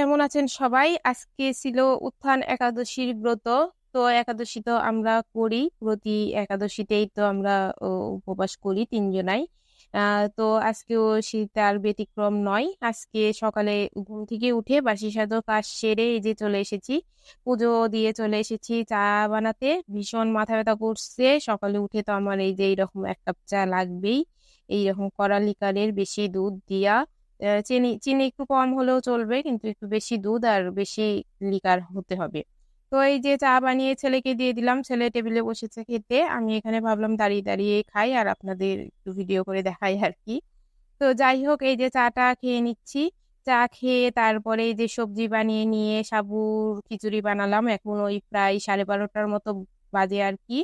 কেমন আছেন সবাই? আজকে ছিল উত্থান একাদশীর ব্রত। তো একাদশী তো আমরা করি, প্রতি একাদশীতেই তো আমরা উপবাস করি তিনজনাই। তো আজকেও শীত আর ব্যতিক্রম নয়। আজকে সকালে ঘুম থেকে উঠে বাসি সাধু কাজ সেরে এই যে চলে এসেছি, পুজো দিয়ে চলে এসেছি চা বানাতে। ভীষণ মাথা ব্যথা করছে, সকালে উঠে তো আমার এই যে এইরকম এক কাপ চা লাগবেই, এইরকম কড়া লিকারের বেশি দুধ দিয়া। চিনি চিনি একটু কম হলেও চলবে, কিন্তু একটু বেশি দুধ আর বেশি লিকার হতে হবে। তো এই যে চা বানিয়ে ছেলেকে দিয়ে দিলাম, ছেলে টেবিলে বসেছে খেতে, আমি এখানে ভাবলাম দাঁড়িয়ে দাঁড়িয়ে খাই আর আপনাদের একটু ভিডিও করে দেখাই আর কি। তো যাই হোক, এই যে চাটা খেয়ে নিচ্ছি। চা খেয়ে তারপরে এই যে সবজি বানিয়ে নিয়ে সাবুর খিচুড়ি বানালাম। এখন ওই প্রায় 12:30টার মতো বাজে আর কি।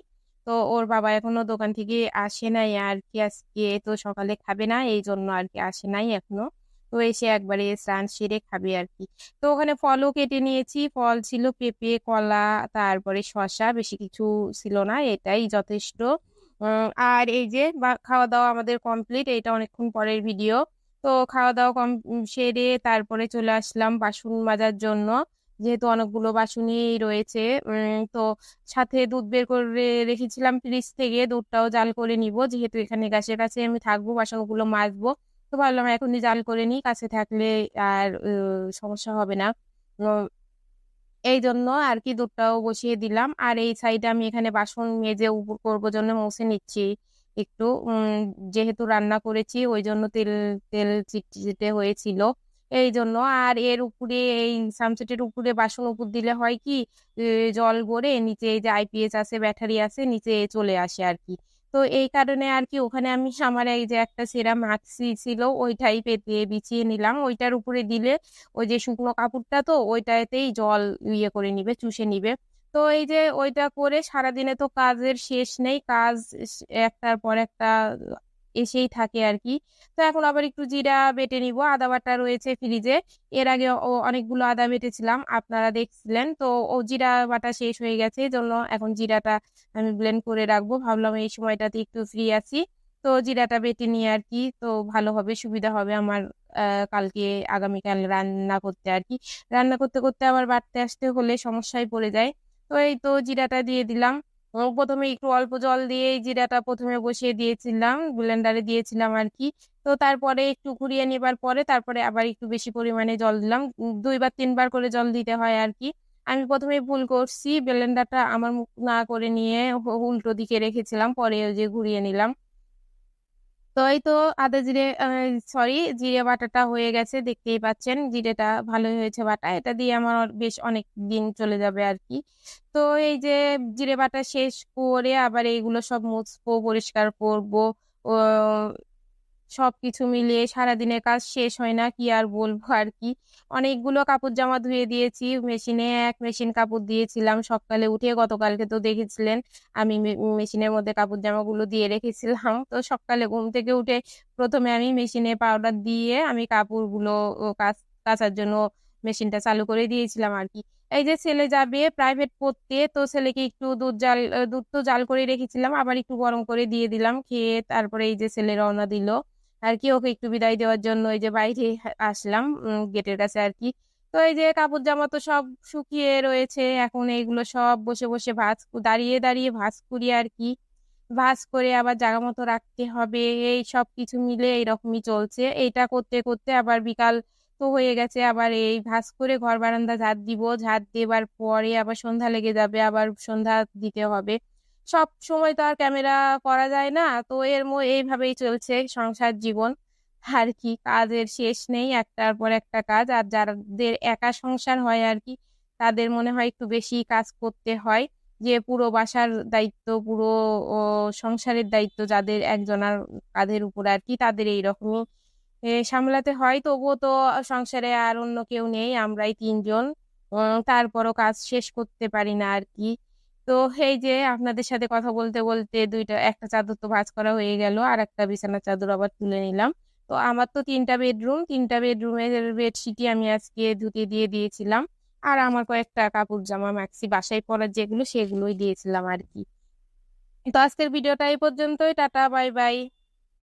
তো ওর বাবা এখনো দোকান থেকে আসে নাই আর কি, আজকে তো সকালে খাবে না, এই জন্য আর কি আসে নাই এখনো। তো এসে একবারে স্নান সেরে খাবে আর কি। তো ওখানে ফলও কেটে নিয়েছি, ফল ছিল পেঁপে, কলা, তারপরে শসা, বেশি কিছু ছিল না, এটাই যথেষ্ট। আর এই যে খাওয়া দাওয়া আমাদের কমপ্লিট, এটা অনেকক্ষণ পরের ভিডিও। তো খাওয়া দাওয়া সেরে তারপরে চলে আসলাম বাসন মাজার জন্য, যেহেতু অনেকগুলো বাসনই রয়েছে। তো সাথে দুধ বের করে রেখেছিলাম ফ্রিজ থেকে, দুধটাও জাল করে নিব, যেহেতু এখানে গ্যাসের কাছে আমি থাকবো, বাসনগুলো মাজবো। তো ভাবলাম এখনই জাল করে নিই, কাছে থাকলে আর সমস্যা হবে না। এই জন্য আর কি দুধটাও বসিয়ে দিলাম। আর এই সাইডে আমি এখানে বাসন মেজে উপর করবো জন্য মুছে নিচ্ছি একটু। যেহেতু রান্না করেছি ওই জন্য তেল তেল চিটচিটে হয়েছিল, এই জন্য। আর এর উপরে এই সামসেটের উপরে বাসন উপর দিলে হয় কি, জল গড়ে নিচে এই যে আইপিএস আছে, ব্যাটারি আছে, নিচে চলে আসে আর কি। তো এই কারণে আর কি ওখানে আমি আমার এই যে একটা সেরা মাক্সি ছিল ওইটাই পেতে বিছিয়ে নিলাম, ওইটার উপরে দিলে ওই যে শুকনো কাপড়টা তো ওইটাতেই জল ইয়ে করে নিবে, চুষে নিবে। তো এই যে ওইটা করে সারাদিনে তো কাজের শেষ নেই, কাজ একটার পর একটা এসেই থাকে আর কি। তো এখন আবার একটু জিরা বেটে নিব, আদা বাটা রয়েছে ফ্রিজে। এর আগে অনেকগুলো আদা বেটেছিলাম, আপনারা দেখছিলেন তো। ও জিরা বাটা শেষ হয়ে গেছে, এই জন্য এখন জিরাটা আমি ব্লেন্ড করে রাখবো, ভাবলাম এই সময়টাতে একটু ফ্রি আছি। তো জিরাটা বেটে নিয়ে আর কি, তো ভালো হবে, সুবিধা হবে আমার কালকে আগামীকাল রান্না করতে আর কি। রান্না করতে করতে আবার বাড়তে আসতে হলে সমস্যায় পড়ে যায়। তো এই তো জিরাটা দিয়ে দিলাম। প্রথমে একটু অল্প জল দিয়ে এই জিরাটা প্রথমে বসিয়ে দিয়েছিলাম, ব্লেন্ডারে দিয়েছিলাম আর কি। তো তারপরে একটু ঘুরিয়ে নেবার পরে তারপরে আবার একটু বেশি পরিমাণে জল দিলাম, 2 বার 3 বার করে জল দিতে হয় আর কি। আমি প্রথমে ভুল করছি, ব্লেন্ডারটা আমার মুখ না করে নিয়ে উল্টো দিকে রেখেছিলাম, পরে ওই যে ঘুরিয়ে নিলাম। তো এই তো আদা জিরে, সরি, জিরে বাটাটা হয়ে গেছে, দেখতেই পাচ্ছেন জিরেটা ভালোই হয়েছে বাটা, এটা দিয়ে আমার বেশ অনেক দিন চলে যাবে আর কি। তো এই যে জিরে বাটা শেষ করে আবার এইগুলো সব মুছবো, পরিষ্কার করবো। ও, সবকিছু মিলিয়ে সারাদিনের কাজ শেষ হয় না, কি আর বলবো আর কি। অনেকগুলো কাপড় জামা ধুয়ে দিয়েছি মেশিনে, এক মেশিন কাপড় দিয়েছিলাম সকালে উঠে, গতকালকে তো দেখেছিলেন আমি মেশিনের মধ্যে কাপড় জামাগুলো দিয়ে রেখেছিলাম। তো সকালে ঘুম থেকে উঠে প্রথমে আমি মেশিনে পাউডার দিয়ে আমি কাপড়গুলো কাচার জন্য মেশিনটা চালু করে দিয়েছিলাম আর কি। এই যে ছেলে যাবে প্রাইভেট পড়তে, তো ছেলেকে একটু দুধ তো জাল করে রেখেছিলাম, আবার একটু গরম করে দিয়ে দিলাম, খেয়ে তারপরে এই যে ছেলে রওনা দিল আর কি। ওকে একটু বিদায় দেওয়ার জন্য এই যে বাইরে আসলাম, গেটের কাছে আর কি। তো এই যে কাপড় জামা তো সব শুকিয়ে রয়েছে, এখন এইগুলো সব বসে বসে দাঁড়িয়ে দাঁড়িয়ে ভাঁজ করি আর কি। ভাঁজ করে আবার জায়গা মতো রাখতে হবে, এই সব কিছু মিলে এইরকমই চলছে। এইটা করতে করতে আবার বিকাল তো হয়ে গেছে, আবার এই ভাঁজ করে ঘর বারান্দা ঝাড় দিব, ঝাড় দেবার পরে আবার সন্ধ্যা লেগে যাবে, আবার সন্ধ্যা দিতে হবে। সব সময় তো আর ক্যামেরা করা যায় না, তো এইভাবেই চলছে সংসার জীবন আর কি। কাজের শেষ নেই, একটার পর একটা কাজ। আর যাদের একা সংসার হয় আর কি, তাদের মনে হয় একটু বেশি কাজ করতে হয়, যে পুরো বাসার দায়িত্ব, পুরো ও, সংসারের দায়িত্ব যাদের একজনের কাঁধের উপর আর কি, তাদের এইরকমই সামলাতে হয়। তবুও তো সংসারে আর অন্য কেউ নেই, আমরাই তিনজন। তারপরও কাজ শেষ করতে পারি না আর কি। তো এই যে আপনাদের সাথে কথা বলতে বলতে একটা চাদর তো ভাঁজ করা হয়ে গেল, আর একটা বিছানার চাদর আবার তুলে নিলাম। তো আমার তো 3টা বেডরুম, 3টা বেডরুমের বেডশিটই আমি আজকে ধুতে দিয়ে দিয়েছিলাম। আর আমার কয়েকটা কাপড় জামা ম্যাক্সি বাসায় পরার যেগুলো সেগুলোই দিয়েছিলাম আর কি। তো আজকের ভিডিওটা এই পর্যন্তই, টাটা বাই বাই।